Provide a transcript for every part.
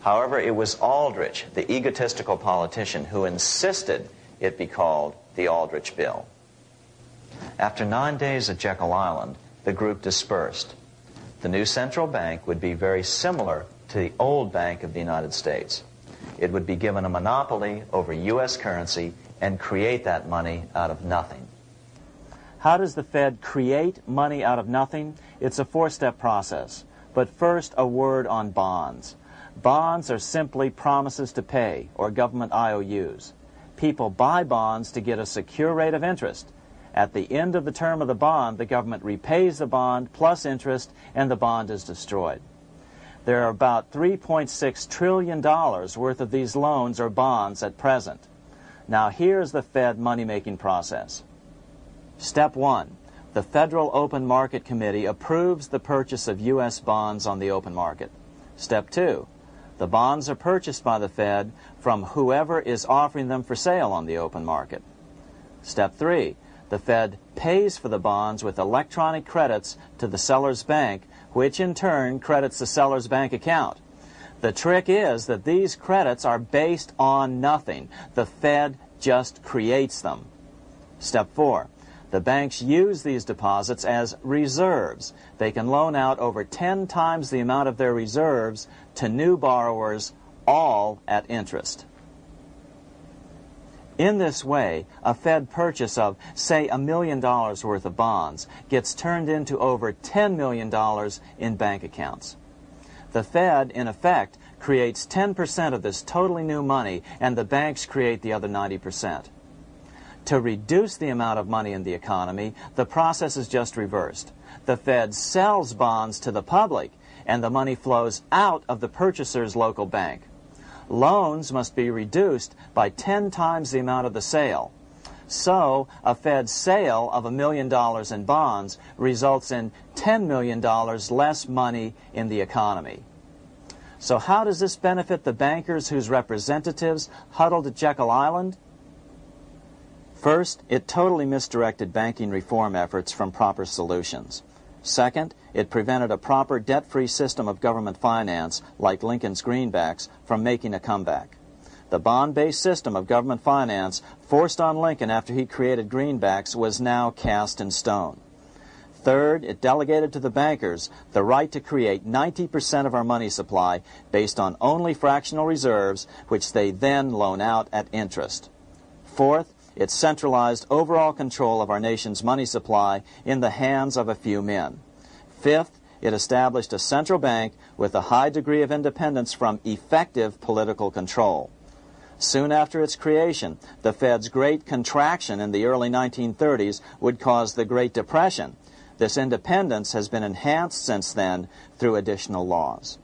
However, it was Aldrich, the egotistical politician, who insisted it be called the Aldrich Bill. After 9 days at Jekyll Island, the group dispersed. The new central bank would be very similar to the old Bank of the United States. It would be given a monopoly over U.S. currency and create that money out of nothing. How does the Fed create money out of nothing? It's a four-step process. But first, a word on bonds. Bonds are simply promises to pay, or government IOUs. People buy bonds to get a secure rate of interest. At the end of the term of the bond, the government repays the bond plus interest, and the bond is destroyed. There are about $3.6 trillion worth of these loans or bonds at present. Now here's the Fed money-making process. Step 1. The Federal Open Market Committee approves the purchase of U.S. bonds on the open market. Step 2. The bonds are purchased by the Fed from whoever is offering them for sale on the open market. Step 3. The Fed pays for the bonds with electronic credits to the seller's bank, which in turn credits the seller's bank account. The trick is that these credits are based on nothing. The Fed just creates them. Step 4. The banks use these deposits as reserves. They can loan out over 10 times the amount of their reserves to new borrowers, all at interest. In this way, a Fed purchase of, say, $1 million worth of bonds gets turned into over $10 million in bank accounts. The Fed, in effect, creates 10% of this totally new money, and the banks create the other 90%. To reduce the amount of money in the economy, the process is just reversed. The Fed sells bonds to the public, and the money flows out of the purchaser's local bank. Loans must be reduced by 10 times the amount of the sale. So, a Fed sale of $1 million in bonds results in $10 million less money in the economy. So how does this benefit the bankers whose representatives huddled at Jekyll Island? First, it totally misdirected banking reform efforts from proper solutions. Second, it prevented a proper debt-free system of government finance, like Lincoln's greenbacks, from making a comeback. The bond-based system of government finance forced on Lincoln after he created greenbacks was now cast in stone. Third, it delegated to the bankers the right to create 90% of our money supply based on only fractional reserves, which they then loan out at interest. Fourth, it centralized overall control of our nation's money supply in the hands of a few men. Fifth, it established a central bank with a high degree of independence from effective political control. Soon after its creation, the Fed's great contraction in the early 1930s would cause the Great Depression. This independence has been enhanced since then through additional laws.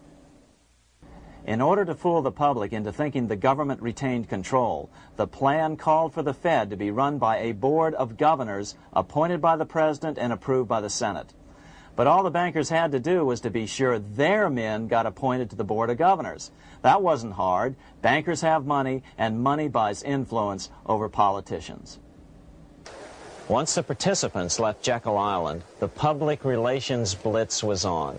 In order to fool the public into thinking the government retained control, the plan called for the Fed to be run by a board of governors appointed by the President and approved by the Senate. But all the bankers had to do was to be sure their men got appointed to the board of governors. That wasn't hard. Bankers have money, and money buys influence over politicians. Once the participants left Jekyll Island, the public relations blitz was on.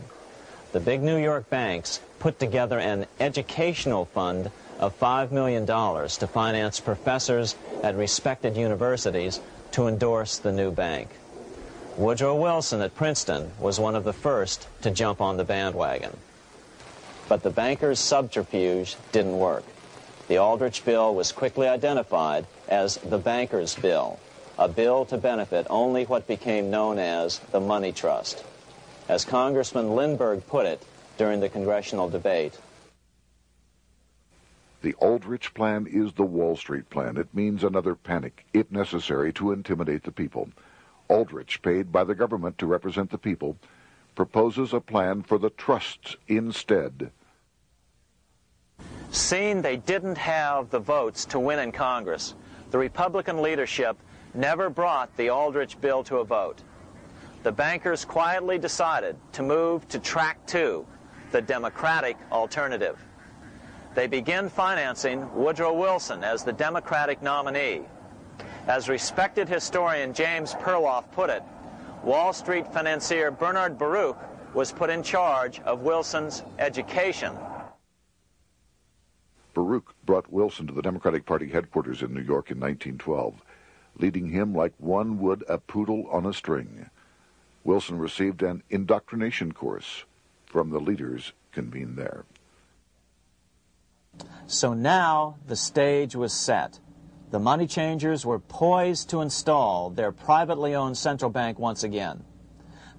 The big New York banks put together an educational fund of $5 million to finance professors at respected universities to endorse the new bank. Woodrow Wilson at Princeton was one of the first to jump on the bandwagon. But the bankers' subterfuge didn't work. The Aldrich Bill was quickly identified as the Bankers' Bill, a bill to benefit only what became known as the money trust. As Congressman Lindbergh put it during the congressional debate, the Aldrich Plan is the Wall Street Plan. It means another panic, if necessary, to intimidate the people. Aldrich, paid by the government to represent the people, proposes a plan for the trusts instead. Seeing they didn't have the votes to win in Congress, the Republican leadership never brought the Aldrich Bill to a vote. The bankers quietly decided to move to track 2, the Democratic alternative. They began financing Woodrow Wilson as the Democratic nominee. As respected historian James Perloff put it, Wall Street financier Bernard Baruch was put in charge of Wilson's education. Baruch brought Wilson to the Democratic Party headquarters in New York in 1912, leading him like one would a poodle on a string. Wilson received an indoctrination course from the leaders convened there. So now the stage was set. The money changers were poised to install their privately owned central bank once again.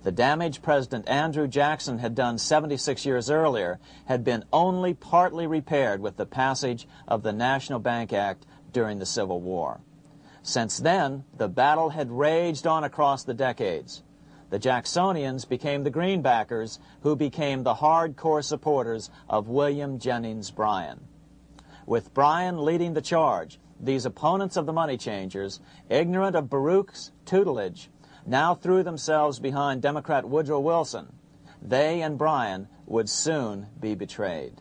The damage President Andrew Jackson had done 76 years earlier had been only partly repaired with the passage of the National Bank Act during the Civil War. Since then, the battle had raged on across the decades. The Jacksonians became the greenbackers, who became the hardcore supporters of William Jennings Bryan. With Bryan leading the charge, these opponents of the money changers, ignorant of Baruch's tutelage, now threw themselves behind Democrat Woodrow Wilson. They and Bryan would soon be betrayed.